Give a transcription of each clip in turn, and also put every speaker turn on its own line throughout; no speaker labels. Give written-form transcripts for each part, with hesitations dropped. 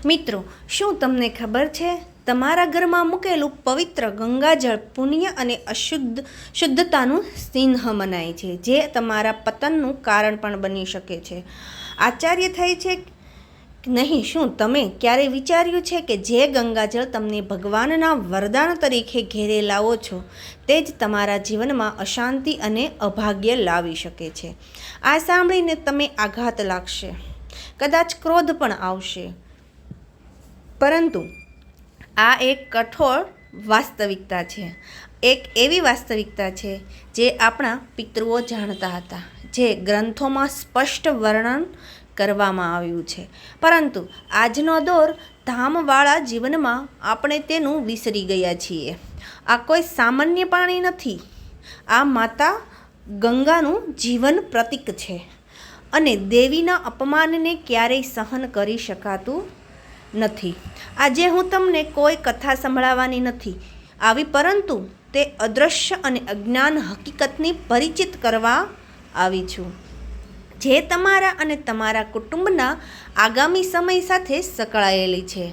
મિત્રો, શું તમને ખબર છે? તમારા ઘરમાં મૂકેલું પવિત્ર ગંગાજળ પુણ્ય અને શુદ્ધતાનું ચિહ્ન મનાય છે, જે તમારા પતનનું કારણ પણ બની શકે છે. આશ્ચર્ય થાય છે નહીં? શું તમે ક્યારેય વિચાર્યું છે કે જે ગંગાજળ તમને ભગવાનના વરદાન તરીકે ઘેરે લાવો છો, તે જ તમારા જીવનમાં અશાંતિ અને અભાગ્ય લાવી શકે છે? આ સાંભળીને તમે આઘાત લાગશે, કદાચ ક્રોધ પણ આવશે, પરંતુ આ એક કઠોર વાસ્તવિકતા છે. એક એવી વાસ્તવિકતા છે જે આપણા પિતૃઓ જાણતા હતા, જે ગ્રંથોમાં સ્પષ્ટ વર્ણન કરવામાં આવ્યું છે, પરંતુ આજનો દોર ધામવાળા જીવનમાં આપણે તેનું વિસરી ગયા છીએ. આ કોઈ સામાન્ય પાણી નથી. આ માતા ગંગાનું જીવન પ્રતીક છે, અને દેવીના અપમાનને ક્યારેય સહન કરી શકાતું નથી. આજે હું તમને કોઈ કથા સંભળાવવાની નથી આવી, પરંતુ તે અદૃશ્ય અને અજ્ઞાન હકીકતની પરિચિત કરવા આવી છું, જે તમારા અને તમારા કુટુંબના આગામી સમય સાથે સંકળાયેલી છે.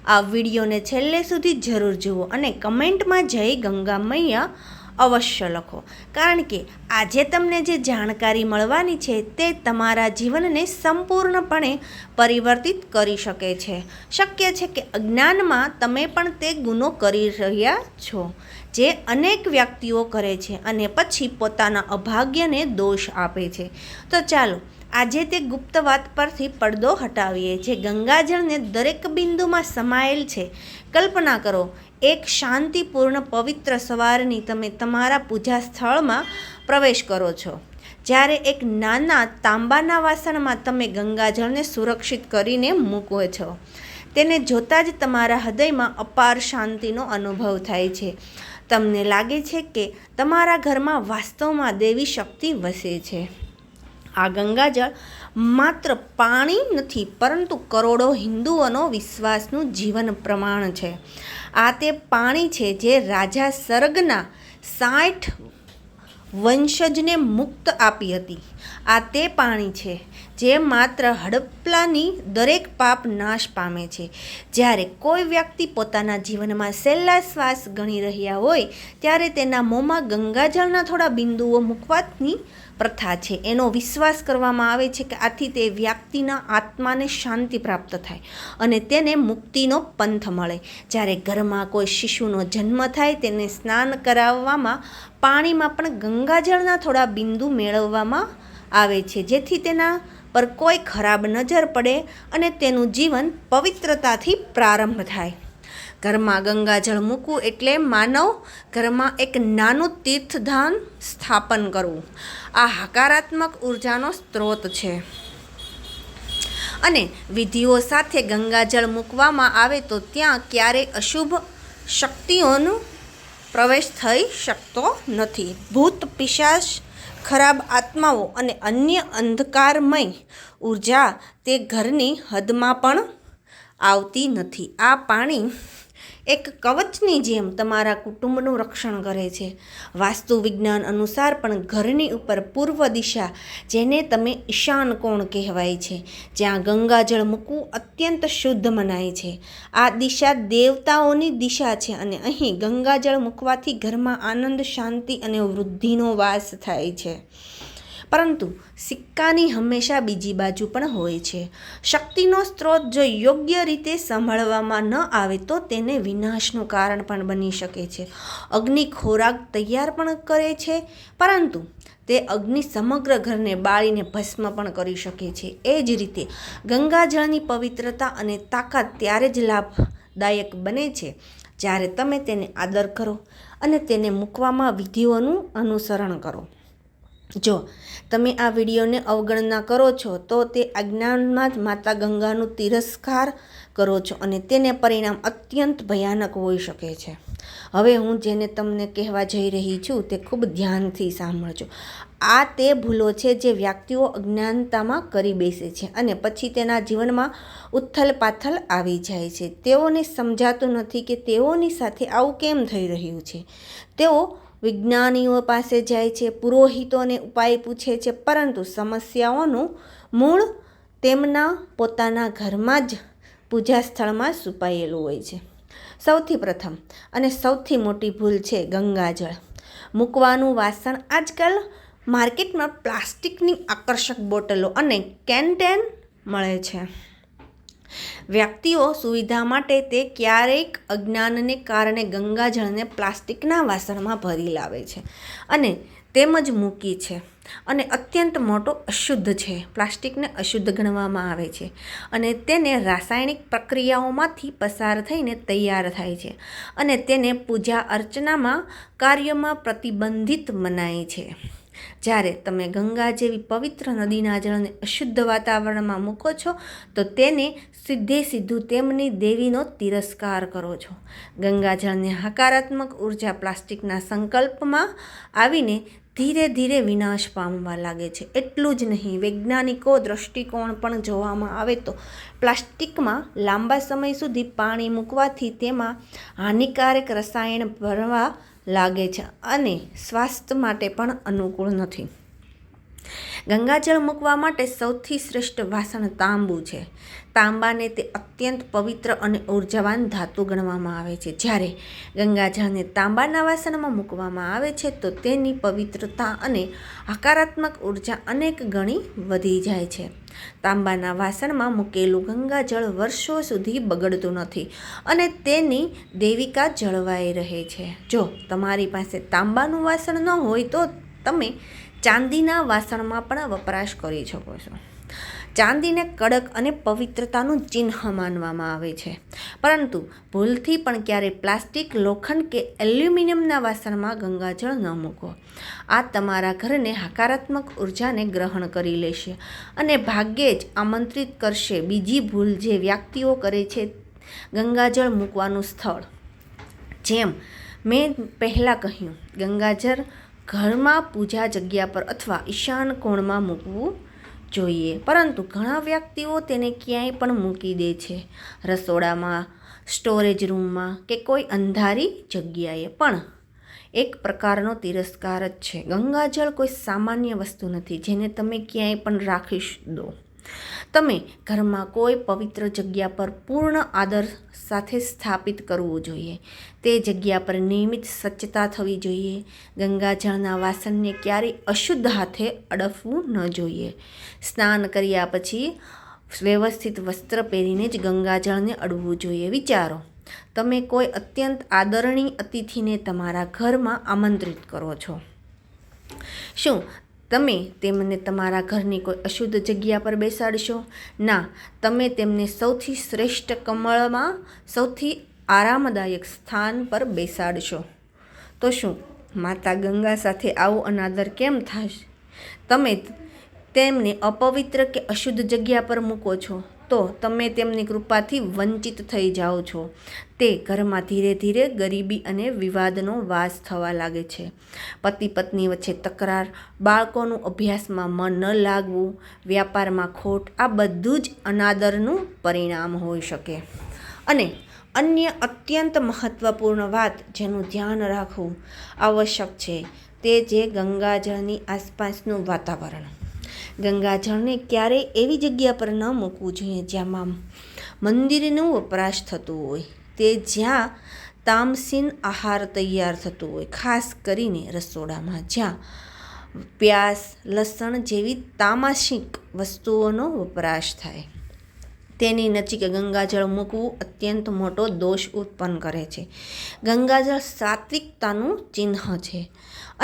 આ વિડીયોને છેલ્લે સુધી જરૂર જુઓ અને કમેન્ટમાં જય ગંગા મૈયા અવશ્ય લખો, કારણ કે આજે તમને જે જાણકારી મળવાની છે તે તમારા જીવનને સંપૂર્ણપણે પરિવર્તિત કરી શકે છે. શક્ય છે કે અજ્ઞાનમાં તમે પણ તે ગુનો કરી રહ્યા છો જે અનેક વ્યક્તિઓ કરે છે અને પછી પોતાના અભાગ્યને દોષ આપે છે. તો ચાલો આજે તે ગુપ્ત વાત પરથી પડદો હટાવીએ, જે ગંગાજળને દરેક બિંદુમાં સમાયેલ છે. કલ્પના કરો, એક શાંતિપૂર્ણ પવિત્ર સવારની તમે તમારા પૂજા સ્થળમાં પ્રવેશ કરો છો, જ્યારે એક નાના તાંબાના વાસણમાં તમે ગંગાજળને સુરક્ષિત કરીને મૂકો છો. તેને જોતાં જ તમારા હૃદયમાં અપાર શાંતિનો અનુભવ થાય છે. તમને લાગે છે કે તમારા ઘરમાં વાસ્તવમાં દેવી શક્તિ વસે છે. આ ગંગાજળ માત્ર પાણી નથી, પરંતુ કરોડો હિન્દુઓનો વિશ્વાસનું જીવન પ્રમાણ છે. આ તે પાણી છે જે રાજા સર્ગના 60 વંશજને મુક્ત આપી હતી. આ તે પાણી છે જે માત્ર હડપલાની દરેક પાપ નાશ પામે છે. જ્યારે કોઈ વ્યક્તિ પોતાના જીવનમાં છેલ્લા શ્વાસ ગણી રહ્યા હોય, ત્યારે તેના મોંમાં ગંગાજળના થોડા બિંદુઓ મૂકવાની પ્રથા છે. એનો વિશ્વાસ કરવામાં આવે છે કે આથી તે વ્યક્તિના આત્માને શાંતિ પ્રાપ્ત થાય અને તેને મુક્તિનો પંથ મળે. જ્યારે ઘરમાં કોઈ શિશુનો જન્મ થાય, તેને સ્નાન કરાવવામાં પાણીમાં પણ ગંગાજળના થોડા બિંદુ મેળવવામાં આવે છે, જેથી તેના પર કોઈ ખરાબ નજર પડે અને તેનું જીવન પવિત્રતાથી પ્રારંભ થાય. ઘરમાં ગંગાજળ મૂકવું એટલે માનવ ઘરમાં એક નાનું તીર્થધામ સ્થાપન કરવું. આ હકારાત્મક ઉર્જાનો સ્ત્રોત છે, અને વિધિઓ સાથે ગંગાજળ મૂકવામાં આવે તો ત્યાં ક્યારેય અશુભ શક્તિઓનો પ્રવેશ થઈ શકતો નથી. ભૂત, પિશાચ, ખરાબ આત્માઓ અને અન્ય અંધકારમય ઉર્જા તે ઘરની હદમાં પણ આવતી નથી. આ પાણી એક કવચની જેમ તમારા કુટુંબનું રક્ષણ કરે છે. વાસ્તુ વિજ્ઞાન અનુસાર પણ ઘરની ઉપર પૂર્વ દિશા, જેને તમે ઈશાન કોણ કહેવાય છે, જ્યાં ગંગાજળ મૂકવું અત્યંત શુદ્ધ મનાય છે. આ દિશા દેવતાઓની દિશા છે, અને અહીં ગંગાજળ મૂકવાથી ઘરમાં આનંદ, શાંતિ અને વૃદ્ધિનો વાસ થાય છે. પરંતુ સિક્કાની હંમેશા બીજી બાજુ પણ હોય છે. શક્તિનો સ્ત્રોત જો યોગ્ય રીતે સંભાળવામાં ન આવે તો તેને વિનાશનું કારણ પણ બની શકે છે. અગ્નિ ખોરાક તૈયાર પણ કરે છે, પરંતુ તે અગ્નિ સમગ્ર ઘરને બાળીને ભસ્મ પણ કરી શકે છે. એ જ રીતે ગંગાજળની પવિત્રતા અને તાકાત ત્યારે જ લાભદાયક બને છે જ્યારે તમે તેને આદર કરો અને તેને મૂકવામાં વિધિઓનું અનુસરણ કરો. જો તમે આ વિડીયોને અવગણના કરો છો, તો તે અજ્ઞાનમાં જ માતા ગંગાનું તિરસ્કાર કરો છો, અને તેને પરિણામ અત્યંત ભયાનક હોઈ શકે છે. હવે હું જેને તમને કહેવા જઈ રહી છું તે ખૂબ ધ્યાનથી સાંભળજો. આ તે ભૂલો છે જે વ્યક્તિઓ અજ્ઞાનતામાં કરી બેસે છે, અને પછી તેના જીવનમાં ઉથલ પાથલ આવી જાય છે. તેઓને સમજાતું નથી કે તેઓની સાથે આવું કેમ થઈ રહ્યું છે. તેઓ વિજ્ઞાનીઓ પાસે જાય છે, પુરોહિતોને ઉપાય પૂછે છે, પરંતુ સમસ્યાઓનું મૂળ તેમના પોતાના ઘરમાં જ પૂજા સ્થળમાં છુપાયેલું હોય છે. સૌથી પ્રથમ અને સૌથી મોટી ભૂલ છે ગંગાજળ મૂકવાનું વાસણ. આજકાલ માર્કેટમાં પ્લાસ્ટિકની આકર્ષક બોટલો અને કેન મળે છે. વ્યક્તિઓ સુવિધા માટે તે ક્યારેક અજ્ઞાનને કારણે ગંગાજળને પ્લાસ્ટિકના વાસણમાં ભરી લાવે છે અને તેમજ મૂકી છે અને અત્યંત મોટો અશુદ્ધ છે. પ્લાસ્ટિકને અશુદ્ધ ગણવામાં આવે છે અને તેને રાસાયણિક પ્રક્રિયાઓમાંથી પસાર થઈને તૈયાર થાય છે અને તેને પૂજા અર્ચનામાં કાર્યોમાં પ્રતિબંધિત મનાય છે. જ્યારે તમે ગંગા જેવી પવિત્ર નદીના જળને અશુદ્ધ વાતાવરણમાં મૂકો છો તો તેને સીધું તેમની દેવીનો તિરસ્કાર કરો છો. ગંગાજળને હકારાત્મક ઉર્જા પ્લાસ્ટિકના સંકલ્પમાં આવીને ધીરે ધીરે વિનાશ પામવા લાગે છે. એટલું જ નહીં, વૈજ્ઞાનિકો દૃષ્ટિકોણ પણ જોવામાં આવે તો પ્લાસ્ટિકમાં લાંબા સમય સુધી પાણી મૂકવાથી તેમાં હાનિકારક રસાયણ ભરવા લાગે છે અને સ્વાસ્થ્ય માટે પણ અનુકૂળ નથી. ગંગાજળ મૂકવા માટે સૌથી શ્રેષ્ઠ વાસણ તાંબુ છે. તાંબાને તે અત્યંત પવિત્ર અને ઉર્જાવાન ધાતુ ગણવામાં આવે છે. જ્યારે ગંગાજળને તાંબાના વાસણમાં મૂકવામાં આવે છે તો તેની પવિત્રતા અને હકારાત્મક ઉર્જા અનેક ગણી વધી જાય છે. તાંબાના વાસણમાં મૂકેલું ગંગાજળ વર્ષો સુધી બગડતું નથી અને તેની દૈવિકા જળવાઈ રહે છે. જો તમારી પાસે તાંબાનું વાસણ ન હોય તો તમે ચાંદીના વાસણમાં પણ વપરાશ કરી શકો છો. ચાંદીને કડક અને પવિત્રતાનું ચિહ્ન માનવામાં આવે છે, પરંતુ ભૂલથી પણ ક્યારેય પ્લાસ્ટિક, લોખંડ કે એલ્યુમિનિયમના વાસણમાં ગંગાજળ ન મૂકો. આ તમારા ઘરને હકારાત્મક ઉર્જાને ગ્રહણ કરી લેશે અને ભાગ્યે જ આમંત્રિત કરશે. બીજી ભૂલ જે વ્યક્તિઓ કરે છે, ગંગાજળ મૂકવાનું સ્થળ. જેમ મેં પહેલાં કહ્યું, ગંગાજળ ઘરમાં પૂજા જગ્યા પર અથવા ઈશાન કોણમાં મૂકવું જોઈએ, પરંતુ ઘણા વ્યક્તિઓ તેને ક્યાંય પણ મૂકી દે છે. રસોડામાં, સ્ટોરેજ રૂમમાં કે કોઈ અંધારી જગ્યાએ પણ એક પ્રકારનો તિરસ્કાર જ છે. ગંગાજળ કોઈ સામાન્ય વસ્તુ નથી જેને તમે ક્યાંય પણ રાખી દો. તમે ઘરમાં કોઈ પવિત્ર જગ્યા પર પૂર્ણ આદર સાથે સ્થાપિત કરવું જોઈએ. તે જગ્યા પર નિયમિત સ્વચ્છતા થવી જોઈએ. ગંગાજળના વાસણને ક્યારેય અશુદ્ધ હાથે અડકવું ન જોઈએ. સ્નાન કર્યા પછી વ્યવસ્થિત વસ્ત્ર પહેરીને જ ગંગાજળને અડવું જોઈએ. વિચારો, તમે કોઈ અત્યંત આદરણીય અતિથિને તમારા ઘરમાં આમંત્રિત કરો છો. શું તમે તેમને તમારા ઘરની કોઈ અશુદ્ધ જગ્યા પર બેસાડશો? ના, તમે તેમને સૌથી શ્રેષ્ઠ કમળમાં સૌથી આરામદાયક સ્થાન પર બેસાડશો. તો શું માતા ગંગા સાથે આવો અનાદર કેમ થશે? તમે તેમને અપવિત્ર કે અશુદ્ધ જગ્યા પર મૂકો છો તો તમે તેમની કૃપાથી વંચિત થઈ જાઓ છો. તે ઘરમાં ધીરે ધીરે ગરીબી અને વિવાદનો વાસ થવા લાગે છે. પતિ પત્ની વચ્ચે તકરાર, બાળકોનું અભ્યાસમાં મન ન લાગવું, વ્યાપારમાં ખોટ, આ બધું જ અનાદરનું પરિણામ હોઈ શકે. અને અન્ય અત્યંત મહત્વપૂર્ણ વાત જેનું ધ્યાન રાખવું આવશ્યક છે તે છે ગંગાજળની આસપાસનું વાતાવરણ. ગંગાજળને ક્યારેય એવી જગ્યા પર ન મૂકવું જોઈએ જ્યાં મંદિરનું વપરાશ થતું હોય, તે જ્યાં તામસીન આહાર તૈયાર થતું હોય, ખાસ કરીને રસોડામાં જ્યાં પ્યાસ, લસણ જેવી તામસિક વસ્તુઓનો વપરાશ થાય. તેની નજીક ગંગાજળ મૂકવું અત્યંત મોટો દોષ ઉત્પન્ન કરે છે. ગંગાજળ સાત્વિકતાનું ચિહ્ન છે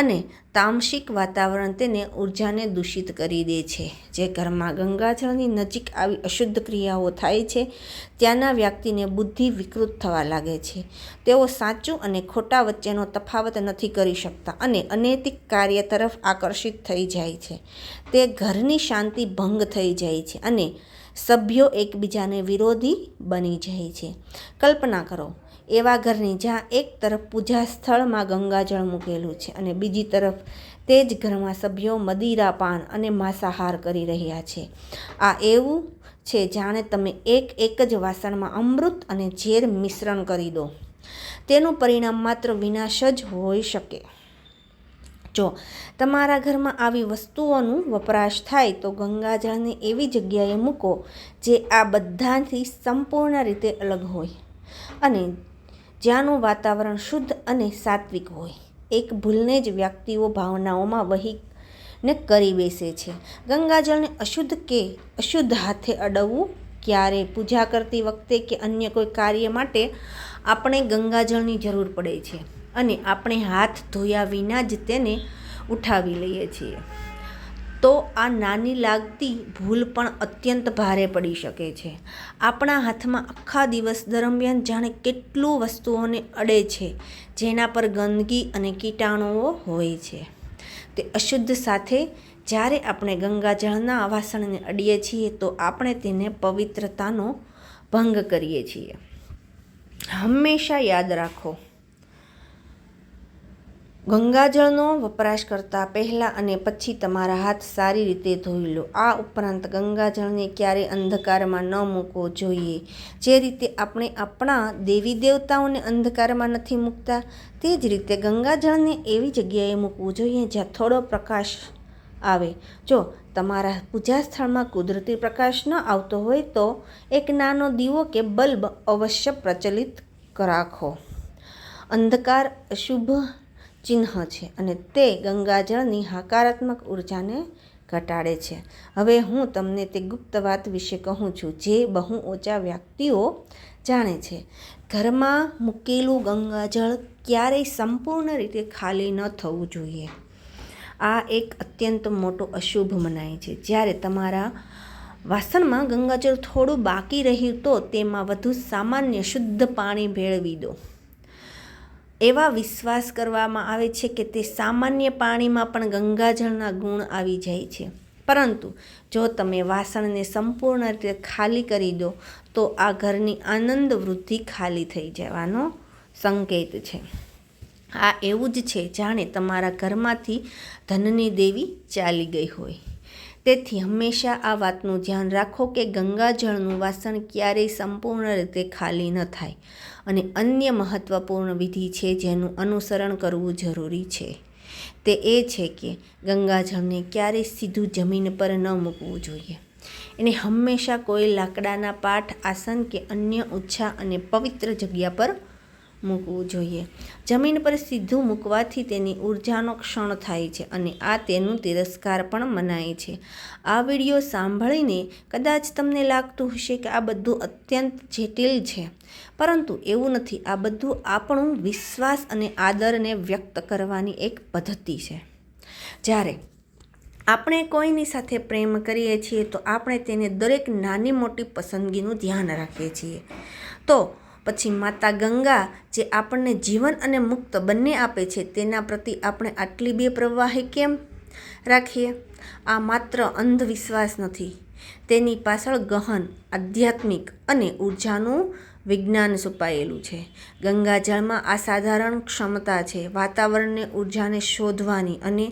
અને તામસિક વાતાવરણ તેને ઉર્જાને દૂષિત કરી દે છે. જે ઘરમાં ગંગાજળની નજીક આવી અશુદ્ધ ક્રિયાઓ થાય છે ત્યાંના વ્યક્તિને બુદ્ધિ વિકૃત થવા લાગે છે. તેઓ સાચું અને ખોટા વચ્ચેનો તફાવત નથી કરી શકતા અને અનૈતિક કાર્ય તરફ આકર્ષિત થઈ જાય છે. તે ઘરની શાંતિ ભંગ થઈ જાય છે અને સભ્યો એકબીજાને વિરોધી બની જાય છે. કલ્પના કરો એવા ઘરની જ્યાં એક તરફ પૂજા સ્થળમાં ગંગાજળ મૂકેલું છે અને બીજી તરફ તે જ ઘરમાં સભ્યો મદિરાપાન અને માંસાહાર કરી રહ્યા છે. આ એવું છે જાણે તમે એક જ વાસણમાં અમૃત અને ઝેર મિશ્રણ કરી દો. તેનું પરિણામ માત્ર વિનાશ જ હોઈ શકે. જો તમારા ઘરમાં આવી વસ્તુઓનું વપરાશ થાય તો ગંગાજળને એવી જગ્યાએ મૂકો જે આ બધાથી સંપૂર્ણ રીતે અલગ હોય અને જ્યાંનું વાતાવરણ શુદ્ધ અને સાત્વિક હોય. એક ભૂલને જ વ્યક્તિઓ ભાવનાઓમાં વહીને કરી બેસે છે. ગંગાજળને અશુદ્ધ કે અશુદ્ધ હાથે અડવવું. ક્યારેય પૂજા કરતી વખતે કે અન્ય કોઈ કાર્ય માટે આપણે ગંગાજળની જરૂર પડે છે અને આપણે હાથ ધોયા વિના જ તેને ઉઠાવી લઈએ છીએ. તો આ નાની લાગતી ભૂલ પણ અત્યંત ભારે પડી શકે છે. આપણા હાથમાં આખા દિવસ દરમિયાન જાણે કેટલું વસ્તુઓને અડે છે જેના પર ગંદકી અને કીટાણુઓ હોય છે. તે અશુદ્ધ સાથે જ્યારે આપણે ગંગાજળના વાસણને અડીએ છીએ તો આપણે તેને પવિત્રતાનો ભંગ કરીએ છીએ. હંમેશા યાદ રાખો, ગંગાજળનો વપરાશ કરતાં પહેલાં અને પછી તમારા હાથ સારી રીતે ધોઈ લો. આ ઉપરાંત ગંગાજળને ક્યારેય અંધકારમાં ન મૂકવો જોઈએ. જે રીતે આપણે આપણા દેવી દેવતાઓને અંધકારમાં નથી મૂકતા, તે જ રીતે ગંગાજળને એવી જગ્યાએ મૂકવું જોઈએ જ્યાં થોડો પ્રકાશ આવે. જો તમારા પૂજા સ્થળમાં કુદરતી પ્રકાશ ન આવતો હોય તો એક નાનો દીવો કે બલ્બ અવશ્ય પ્રચલિત રાખો. અંધકાર અશુભ ચિહ્ન છે અને તે ગંગાજળની હકારાત્મક ઉર્જાને ઘટાડે છે. હવે હું તમને તે ગુપ્ત વાત વિશે કહું છું જે બહુ ઓછા વ્યક્તિઓ જાણે છે. ઘરમાં મૂકેલું ગંગાજળ ક્યારેય સંપૂર્ણ રીતે ખાલી ન થવું જોઈએ. આ એક અત્યંત મોટો અશુભ મનાય છે. જ્યારે તમારા વાસણમાં ગંગાજળ થોડું બાકી રહ્યું તો તેમાં વધુ સામાન્ય શુદ્ધ પાણી ભેળવી દો. એવા વિશ્વાસ કરવામાં આવે છે કે તે સામાન્ય પાણીમાં પણ ગંગાજળના ગુણ આવી જાય છે. પરંતુ જો તમે વાસણને સંપૂર્ણ રીતે ખાલી કરી દો તો આ ઘરની આનંદ વૃદ્ધિ ખાલી થઈ જવાનો સંકેત છે. આ એવું જ છે જાણે તમારા ઘરમાંથી ધનની દેવી ચાલી ગઈ હોય. તેથી હંમેશા આ વાતનું ધ્યાન રાખો કે ગંગાજળનું વાસણ ક્યારેય સંપૂર્ણ રીતે ખાલી ન થાય. અને અન્ય મહત્વપૂર્ણ વિધિ છે જેનું અનુસરણ કરવું જરૂરી છે તે એ છે કે ગંગાજળને ક્યારેય સીધું જમીન પર ન મૂકવું જોઈએ. એને હંમેશા કોઈ લાકડાના પાટ, આસન કે અન્ય ઊંચા અને પવિત્ર જગ્યા પર મૂકવું જોઈએ. જમીન પર સીધું મૂકવાથી તેની ઉર્જાનો ક્ષણ થાય છે અને આ તેનું તિરસ્કાર પણ મનાય છે. આ વિડીયો સાંભળીને કદાચ તમને લાગતું હશે કે આ બધું અત્યંત જટિલ છે, પરંતુ એવું નથી. આ બધું આપણું વિશ્વાસ અને આદરને વ્યક્ત કરવાની એક પદ્ધતિ છે. જ્યારે આપણે કોઈની સાથે પ્રેમ કરીએ છીએ તો આપણે તેને દરેક નાની મોટી પસંદગીનું ધ્યાન રાખીએ છીએ. તો પછી માતા ગંગા જે આપણને જીવન અને મુક્ત બંને આપે છે તેના પ્રતિ આપણે આટલી બેપરવાહી કેમ રાખીએ? આ માત્ર અંધવિશ્વાસ નથી. તેની પાછળ ગહન આધ્યાત્મિક અને ઉર્જાનું વિજ્ઞાન છુપાયેલું છે. ગંગાજળમાં અસાધારણ ક્ષમતા છે વાતાવરણને ઉર્જાને શોધવાની અને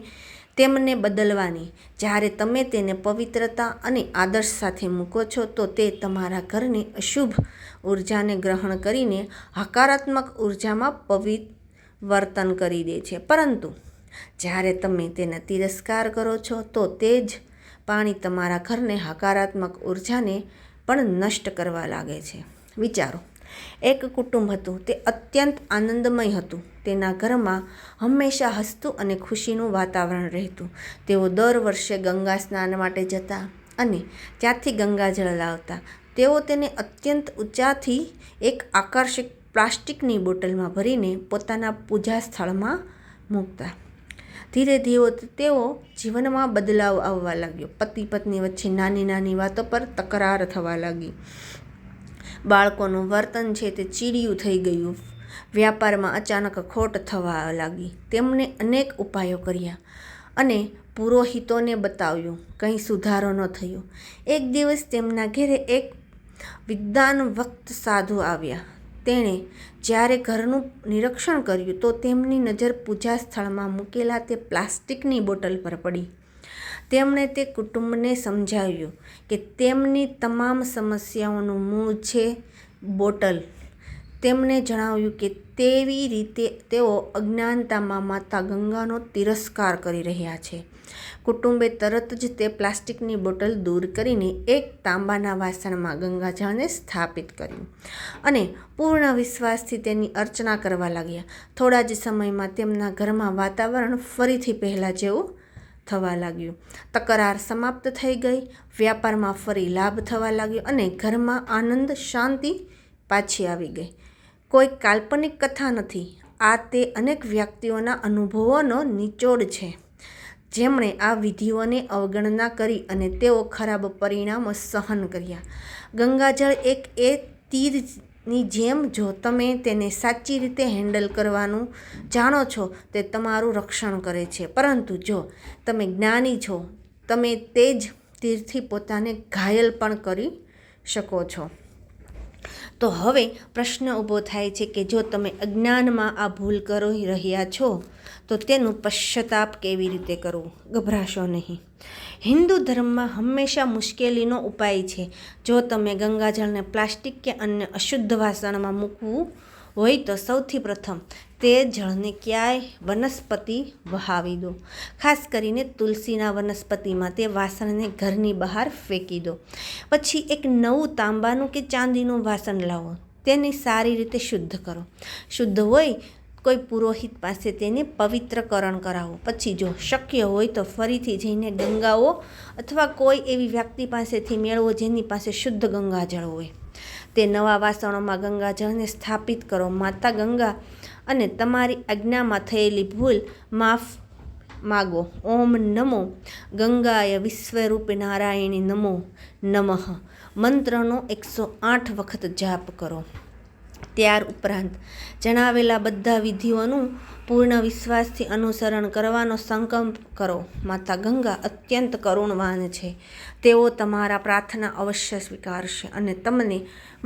તેમને બદલવાની. જ્યારે તમે તેને પવિત્રતા અને આદર્શ સાથે મૂકો છો તો તે તમારા ઘરની અશુભ ઉર્જાને ગ્રહણ કરીને હકારાત્મક ઉર્જામાં પરિવર્તન કરી દે છે. પરંતુ જ્યારે તમે તેને તિરસ્કાર કરો છો તો તે જ પાણી તમારા ઘરને હકારાત્મક ઉર્જાને પણ નષ્ટ કરવા લાગે છે. વિચારો, એક કુટુંબ હતું. તે અત્યંત આનંદમય હતું. તેના ઘરમાં હંમેશા હસતું અને ખુશીનું વાતાવરણ રહેતું. તેઓ દર વર્ષે ગંગા સ્નાન માટે જતા અને ત્યાંથી ગંગાજળ લાવતા. તેઓ તેને અત્યંત ઊંચાથી એક આકર્ષક પ્લાસ્ટિકની બોટલમાં ભરીને પોતાના પૂજા સ્થળમાં મૂકતા. ધીરે ધીરે તેઓ જીવનમાં બદલાવ આવવા લાગ્યો. પતિ પત્ની વચ્ચે નાની નાની વાતો પર તકરાર થવા લાગી. બાળકોનું વર્તન છે તે ચીડિયું થઈ ગયું. વ્યાપારમાં અચાનક ખોટ થવા લાગી. તેમણે અનેક ઉપાયો કર્યા અને પુરોહિતોને બતાવ્યું. કંઈ સુધારો ન થયો. એક દિવસ તેમના ઘરે એક વિદ્વાન ભક્ત સાધુ આવ્યા. તેણે જ્યારે ઘરનું નિરીક્ષણ કર્યું તો તેમની નજર પૂજા સ્થળમાં મૂકેલા તે પ્લાસ્ટિકની બોટલ પર પડી. તેમણે તે કુટુંબને સમજાવ્યું કે તેમની તમામ સમસ્યાઓનું મૂળ છે બોટલ. તેમણે જણાવ્યું કે તેવી રીતે તેઓ અજ્ઞાનતામાં માતા ગંગાનો તિરસ્કાર કરી રહ્યા છે. કુટુંબે તરત જ તે પ્લાસ્ટિકની બોટલ દૂર કરીને એક તાંબાના વાસણમાં ગંગાજળને સ્થાપિત કર્યું અને પૂર્ણ વિશ્વાસથી તેની અર્ચના કરવા લાગ્યા. થોડા જ સમયમાં તેમના ઘરમાં વાતાવરણ ફરીથી પહેલાં જેવું થવા લાગ્યું. તકરાર સમાપ્ત થઈ ગઈ, વ્યાપારમાં ફરી લાભ થવા લાગ્યો અને ઘરમાં આનંદ શાંતિ પાછી આવી ગઈ. કોઈ કાલ્પનિક કથા નથી. આ તે અનેક વ્યક્તિઓના અનુભવોનો નિચોડ છે જેમણે આ વિધિઓને અવગણના કરી અને તેઓ ખરાબ પરિણામો સહન કર્યા. ગંગાજળ એક એ તીરની જેમ, જો તમે તેને સાચી રીતે હેન્ડલ કરવાનું જાણો છો તે તમારું રક્ષણ કરે છે, પરંતુ જો તમે જ્ઞાની છો તમે તે જ તીરથી પોતાને ઘાયલ પણ કરી શકો છો. તો હવે પ્રશ્ન ઊભો થાય છે કે જો તમે અજ્ઞાનમાં આ ભૂલ કરી રહ્યા છો તો તેનું પશ્ચાતાપ કેવી રીતે કરવું? ગભરાશો નહીં. હિન્દુ ધર્મમાં હંમેશા મુશ્કેલીનો ઉપાય છે. જો તમે ગંગાજળને પ્લાસ્ટિક કે અન્ય અશુદ્ધ વાસણમાં મૂકવું હોય તો સૌથી પ્રથમ તે જળને ક્યાંય વનસ્પતિ વહાવી દો. ખાસ કરીને તુલસીના વનસ્પતિમાં તે વાસણને ઘરની બહાર ફેંકી દો. પછી એક નવું તાંબાનું કે ચાંદીનું વાસણ લાવો. તેને સારી રીતે શુદ્ધ કરો. શુદ્ધ હોય કોઈ પુરોહિત પાસે તેને પવિત્રકરણ કરાવો. પછી જો શક્ય હોય તો ફરીથી જઈને ગંગાઓ અથવા કોઈ એવી વ્યક્તિ પાસેથી મેળવો જેની પાસે શુદ્ધ ગંગાજળ હોય. તે નવા વાસણોમાં ગંગાજળને સ્થાપિત કરો. માતા ગંગા અને તમારી આજ્ઞામાં થયેલી ભૂલ માફ માગો. ઓમ નમો ગંગાય વિશ્વરૂપ નારાયણી નમો નમઃ મંત્રનો 108 વખત જાપ કરો. ત્યાર ઉપરાંત જણાવેલા બધા વિધિઓનું પૂર્ણ વિશ્વાસથી અનુસરણ કરવાનો સંકલ્પ કરો. માતા ગંગા અત્યંત કરુણવાન છે. તેઓ તમારા પ્રાર્થના અવશ્ય સ્વીકારશે અને તમને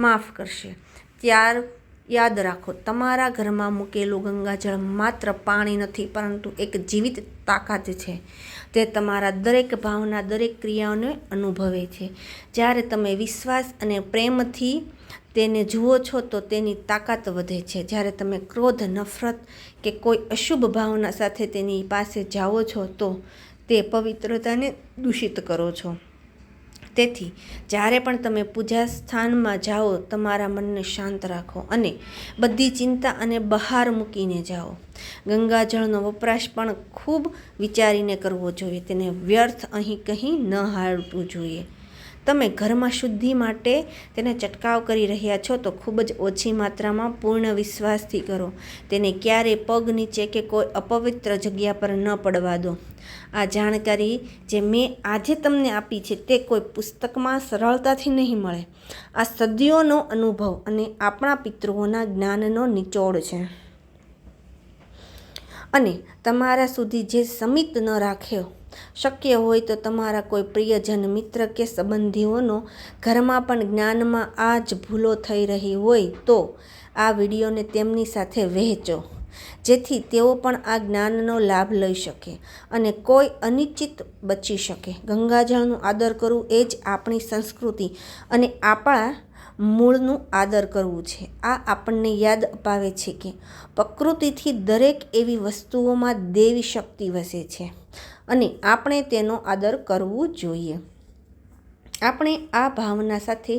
માફ કરશે. ત્યાર યાદ રાખો, તમારા ઘરમાં મૂકેલું ગંગાજળ માત્ર પાણી નથી પરંતુ એક જીવિત તાકાત છે. તે તમારા દરેક ભાવના, દરેક ક્રિયાઓને અનુભવે છે. જ્યારે તમે વિશ્વાસ અને પ્રેમથી તેને જુઓ છો તો તેની તાકાત વધે છે. જ્યારે તમે ક્રોધ, નફરત કે કોઈ અશુભ ભાવના સાથે તેની પાસે જાઓ છો તો તે પવિત્રતાને દૂષિત કરો છો. તેથી જ્યારે પણ તમે પૂજા સ્થાનમાં જાઓ તમારા મનને શાંત રાખો અને બધી ચિંતા અને બહાર મૂકીને જાઓ. ગંગાજળનો વપરાશ પણ ખૂબ વિચારીને કરવો જોઈએ. તેને વ્યર્થ અહીં કંઈ ન હાલવું જોઈએ. તમે ઘરમાં શુદ્ધિ માટે તેને છંટકાવ કરી રહ્યા છો તો ખૂબ જ ઓછી માત્રામાં પૂર્ણ વિશ્વાસથી કરો. તેને ક્યારેય પગ નીચે કે કોઈ અપવિત્ર જગ્યા પર ન પડવા દો. આ જાણકારી જે મેં આજે તમને આપી છે તે કોઈ પુસ્તકમાં સરળતાથી નહીં મળે. આ સદીઓનો અનુભવ અને આપણા પિતૃઓના જ્ઞાનનો નિચોડ છે. અને તમારા સુધી જે સમિત ન રાખ્યો, શક્ય હોય તો તમારા કોઈ પ્રિયજન, મિત્ર કે સંબંધીઓનો ઘરમાં પણ જ્ઞાનમાં આ જ ભૂલો થઈ રહી હોય તો આ વિડીયોને તેમની સાથે વહેંચો, જેથી તેઓ પણ આ જ્ઞાનનો લાભ લઈ શકે અને કોઈ અનિશ્ચિત બચી શકે. ગંગાજળનું આદર કરવું એ જ આપણી સંસ્કૃતિ અને આપણા મૂળનું આદર કરવું છે. આ આપણને યાદ અપાવે છે કે પ્રકૃતિથી દરેક એવી વસ્તુઓમાં દેવી શક્તિ વસે છે અને આપણે તેનો આદર કરવું જોઈએ. આપણે આ ભાવના સાથે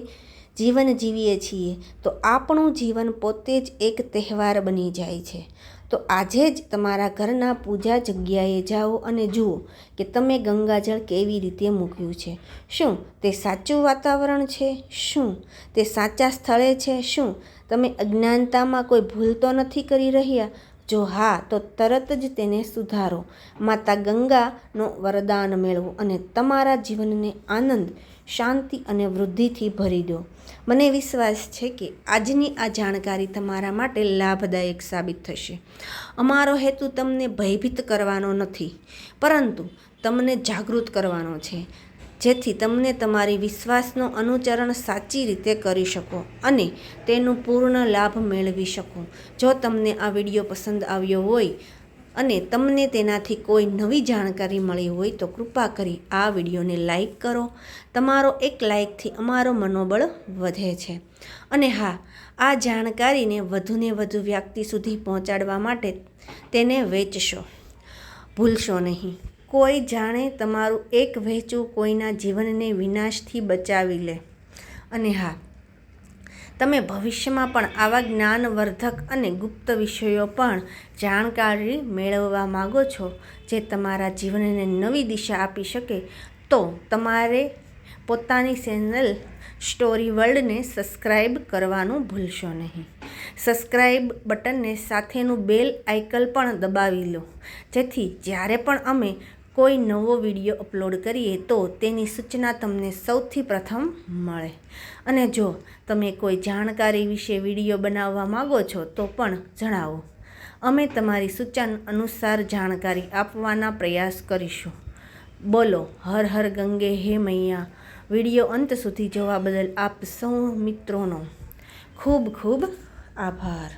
જીવન જીવીએ છીએ તો આપણું જીવન પોતે જ એક તહેવાર બની જાય છે. તો આજે જ તમારા ઘરના પૂજા જગ્યાએ જાઓ અને જુઓ કે તમે ગંગાજળ કેવી રીતે મૂક્યું છે. શું તે સાચું વાતાવરણ છે? શું તે સાચા સ્થળે છે? શું તમે અજ્ઞાનતામાં કોઈ ભૂલ તો નથી કરી રહ્યા? જો હા, તો તરત જ તેને સુધારો. માતા ગંગાનો વરદાન મેળવો અને તમારા જીવનને આનંદ, શાંતિ અને વૃદ્ધિથી ભરી દો. મને વિશ્વાસ છે કે આજની આ જાણકારી તમારા માટે લાભદાયક સાબિત થશે. અમારો હેતુ તમને ભયભીત કરવાનો નથી, પરંતુ તમને જાગૃત કરવાનો છે, જેથી તમને તમારી વિશ્વાસનો અનુચરણ સાચી રીતે કરી શકો અને તેનું પૂર્ણ લાભ મેળવી શકો. જો તમને આ વિડીયો પસંદ આવ્યો હોય અને તમને તેનાથી કોઈ નવી જાણકારી મળી હોય તો કૃપા કરી આ વિડીયોને લાઈક કરો. તમારો એક લાઈકથી અમારો મનોબળ વધે છે. અને હા, આ જાણકારીને વધુને વધુ વ્યક્તિ સુધી પહોંચાડવા માટે તેને વેચશો ભૂલશો નહીં. કોઈ જાણે તમારું એક વહેંચવું કોઈના જીવનને વિનાશથી બચાવી લે. અને હા, તમે ભવિષ્યમાં પણ આવા જ્ઞાનવર્ધક અને ગુપ્ત વિષયો પણ જાણકારી મેળવવા માગો છો જે તમારા જીવનને નવી દિશા આપી શકે, તો તમારે પોતાની ચેનલ સ્ટોરી વર્લ્ડને સબસ્ક્રાઈબ કરવાનું ભૂલશો નહીં. સબસ્ક્રાઈબ બટનને સાથેનું બેલ આઇકન પણ દબાવી લો, જેથી જ્યારે પણ અમે કોઈ નવો વિડીયો અપલોડ કરીએ તો તેની સૂચના તમને સૌથી પ્રથમ મળે. અને જો તમે કોઈ જાણકારી વિશે વિડીયો બનાવવા માગો છો તો પણ જણાવો. અમે તમારી સૂચન અનુસાર જાણકારી આપવાના પ્રયાસ કરીશું. બોલો હર હર ગંગે હે મૈયા. વિડીયો અંત સુધી જોવા બદલ આપ સૌ મિત્રોનો ખૂબ ખૂબ આભાર.